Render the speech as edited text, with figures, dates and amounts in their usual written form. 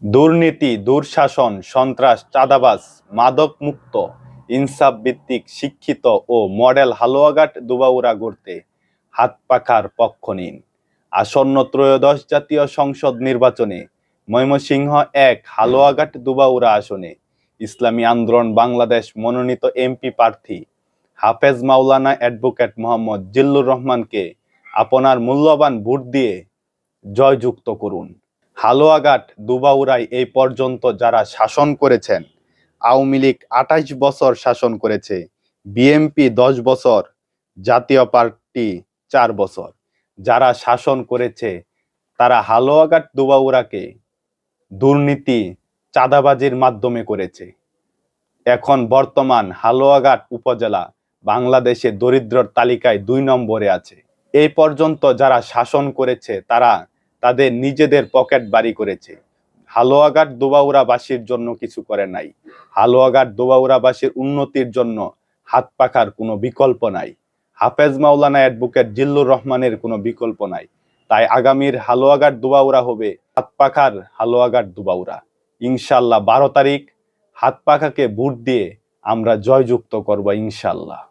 দুর্নীতি, দুঃশাসন, সন্ত্রাস, চাঁদাবাজ, মাদকমুক্ত, ইনসাফ ভিত্তিক শিক্ষিত ও মডেল হালুয়াঘাট দুবাউড়া গড়তে হাত পাখার পক্ষ নিন। আসন্ন ত্রয়োদশ জাতীয় সংসদ নির্বাচনে ময়মনসিংহ এক হালুয়াঘাট দুবাউড়া আসনে ইসলামী আন্দোলন বাংলাদেশ মনোনীত এমপি প্রার্থী হাফেজ মাওলানা অ্যাডভোকেট মোহাম্মদ জিল্লুর রহমানকে আপনার মূল্যবান ভোট দিয়ে জয়যুক্ত করুন। হালুয়াঘাট দুবাউড়ায় এই পর্যন্ত যারা শাসন করেছেন, আওয়ামী লীগ ২৮ বছর শাসন করেছে, বিএনপি ১০ বছর, জাতীয় পার্টি ৪ বছর। যারা শাসন করেছে তারা হালুয়াঘাট দুবাউড়াকে দুর্নীতি, চাঁদাবাজির মাধ্যমে করেছে। এখন বর্তমান হালুয়াঘাট উপজেলা বাংলাদেশে দরিদ্রর তালিকায় ২ নম্বরে আছে। এই পর্যন্ত যারা শাসন করেছে তারা তাদের নিজেদের পকেট বাড়ি করেছে, হালুয়াঘাট দুবাউড়াবাসীর জন্য কিছু করে নাই। হালুয়াঘাট দুবাউড়াবাসীর উন্নতির জন্য হাত পাখার কোনো বিকল্প নাই। হাফেজ মাওলানা অ্যাডভোকেট জিল্লুর রহমানের কোনো বিকল্প নাই। তাই আগামীর হালুয়াঘাট দুবাউড়া হবে হাত পাখার হালুয়াঘাট দুবাউড়া। ইনশাল্লাহ ১২ তারিখ হাত পাখাকে ভোট দিয়ে আমরা জয়যুক্ত করব ইনশাল্লাহ।